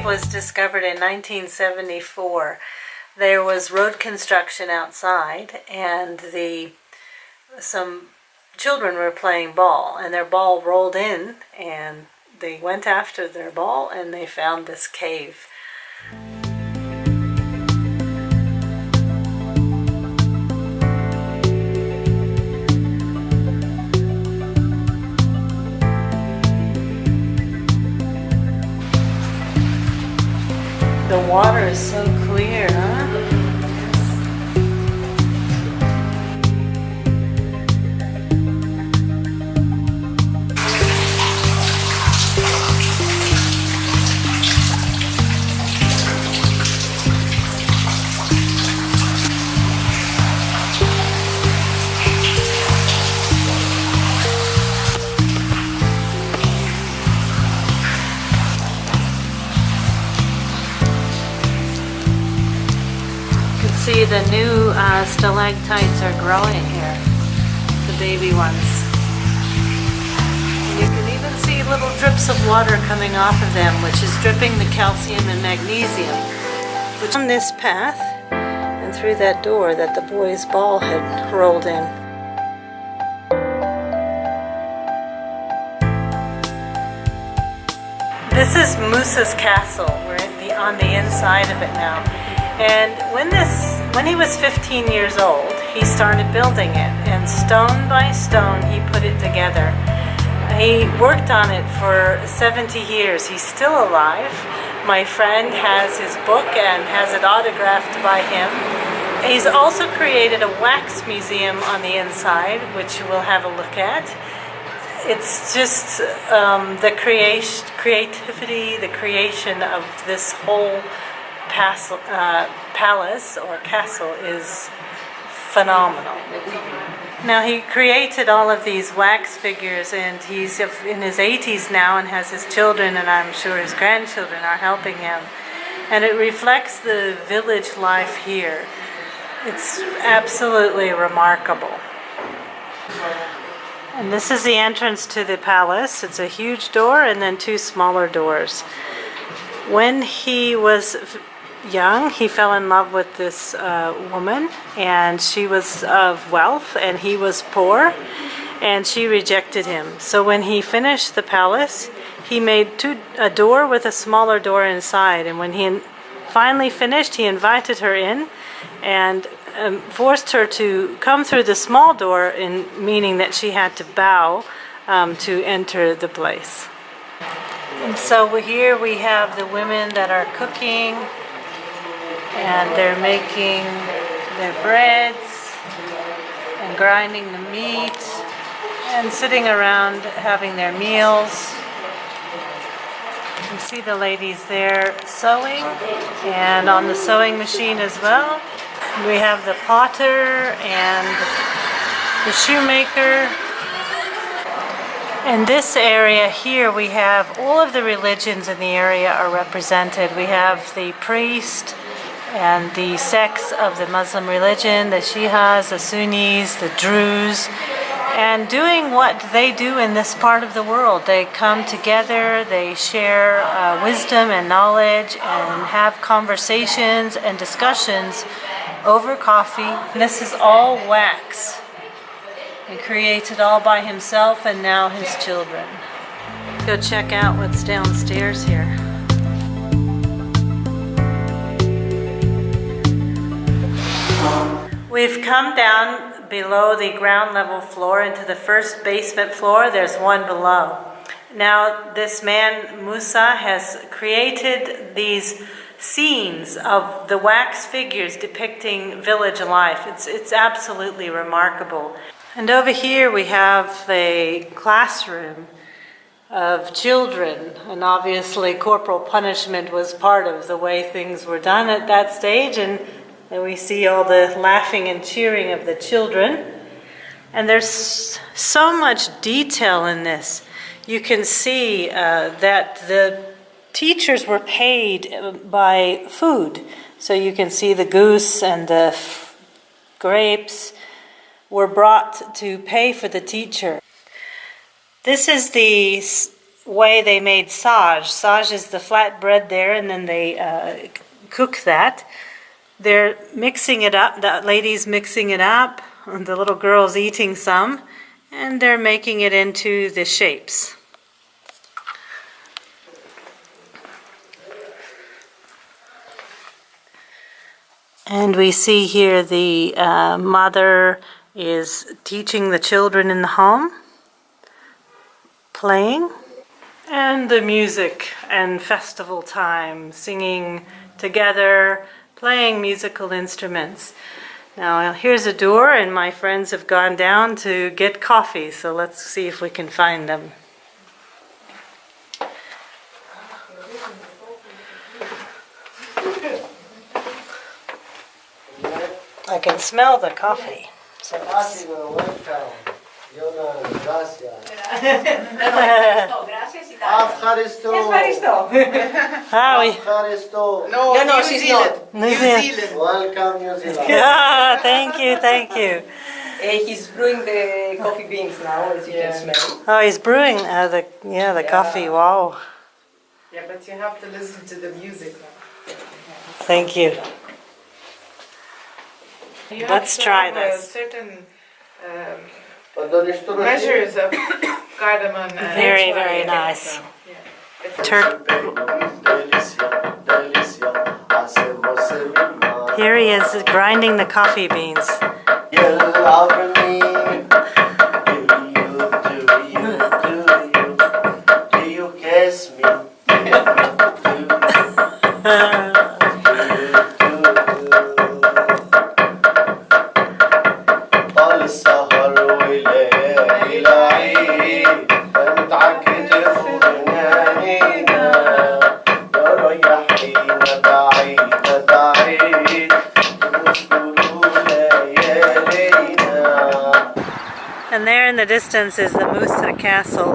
cave was discovered in 1974. There was road construction outside, and some children were playing ball, and their ball rolled in, and they went after their ball, and they found this cave. The water is so clear, huh? See, the new stalactites are growing here, the baby ones. And you can even see little drips of water coming off of them, which is dripping the calcium and magnesium. Which on this path and through that door that the boy's ball had rolled in. This is Musa's castle. We're on the inside of it now. And when he was 15 years old, he started building it, and stone by stone he put it together. He worked on it for 70 years. He's still alive. My friend has his book and has it autographed by him. He's also created a wax museum on the inside, which we'll have a look at. It's just the creativity, the creation of this whole palace or castle is phenomenal. Now, he created all of these wax figures, and he's in his 80s now and has his children, and I'm sure his grandchildren are helping him. And it reflects the village life here. It's absolutely remarkable. And this is the entrance to the palace. It's a huge door and then two smaller doors. When he was young, he fell in love with this woman, and she was of wealth and he was poor, and she rejected him. So when he finished the palace, he made a door with a smaller door inside, and when he finally finished, he invited her in and forced her to come through the small door, meaning that she had to bow to enter the place. And so here we have the women that are cooking, and they're making their breads and grinding the meat and sitting around having their meals. You see the ladies there sewing, and on the sewing machine as well. We have the potter and the shoemaker. In this area here, we have all of the religions in the area are represented. We have the priest and the sects of the Muslim religion, the Shias, the Sunnis, the Druze, and doing what they do in this part of the world. They come together, they share wisdom and knowledge, and have conversations and discussions over coffee. This is all wax. He created all by himself and now his children. Go check out what's downstairs here. We've come down below the ground level floor into the first basement floor. There's one below. Now, this man, Musa, has created these scenes of the wax figures depicting village life. It's absolutely remarkable. And over here we have a classroom of children, and obviously corporal punishment was part of the way things were done at that stage, and then we see all the laughing and cheering of the children. And there's so much detail in this. You can see that the teachers were paid by food. So you can see the goose and the grapes were brought to pay for the teacher. This is the way they made saj. Saj is the flat bread there, and then they cook that. They're mixing it up. That lady's mixing it up. And the little girl's eating some, and they're making it into the shapes. And we see here the mother is teaching the children in the home, playing, and the music and festival time, singing together, playing musical instruments. Now here's a door, and my friends have gone down to get coffee, so let's see if we can find them. I can smell the coffee. So No, she's not. New Zealand. Welcome, New Zealand. Yeah, thank you. He's brewing the coffee beans now, as you can smell. Oh, he's brewing the coffee. Wow. Yeah, but you have to listen to the music now. Thank you. You Let's have to try have this. certain measures of cardamom. And Very, very nice. Here he is grinding the coffee beans. And there in the distance is the Musa Castle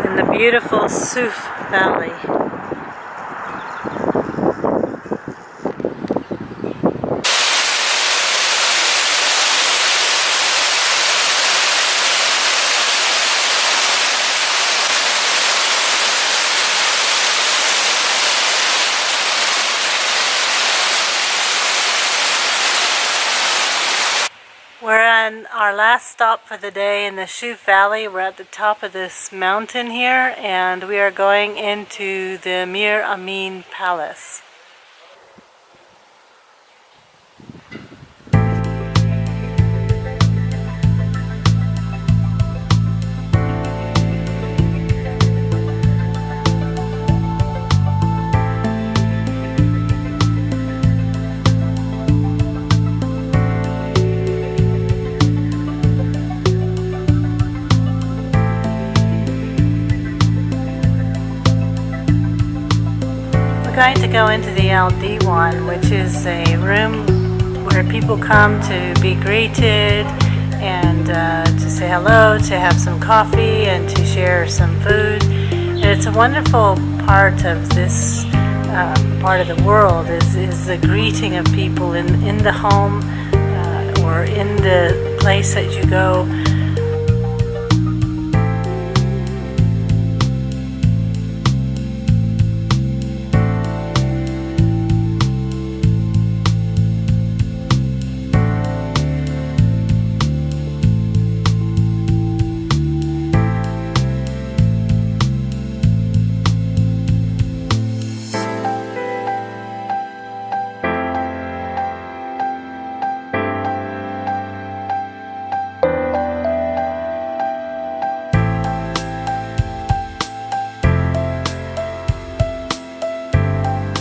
in the beautiful Chouf Valley. We're on our last stop for the day in the Chouf Valley. We're at the top of this mountain here, and we are going into the Mir Amin Palace. We're going to go into the Al Diwan, which is a room where people come to be greeted and to say hello, to have some coffee, and to share some food. And it's a wonderful part of this part of the world is the greeting of people in the home or in the place that you go.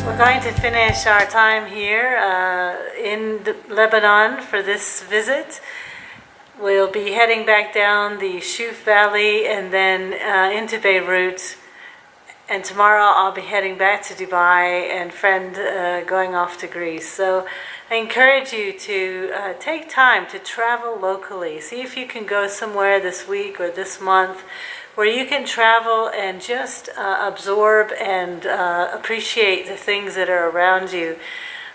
We're going to finish our time here in Lebanon for this visit. We'll be heading back down the Chouf Valley and then into Beirut. And tomorrow I'll be heading back to Dubai and friend going off to Greece. So I encourage you to take time to travel locally. See if you can go somewhere this week or this month where you can travel and just absorb and appreciate the things that are around you.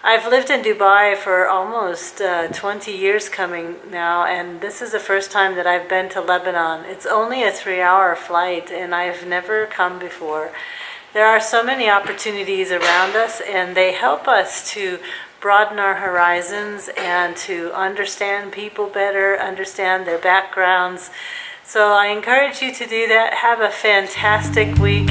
I've lived in Dubai for almost 20 years coming now, and this is the first time that I've been to Lebanon. It's only a 3-hour flight, and I've never come before. There are so many opportunities around us, and they help us to broaden our horizons and to understand people better, understand their backgrounds. So I encourage you to do that. Have a fantastic week.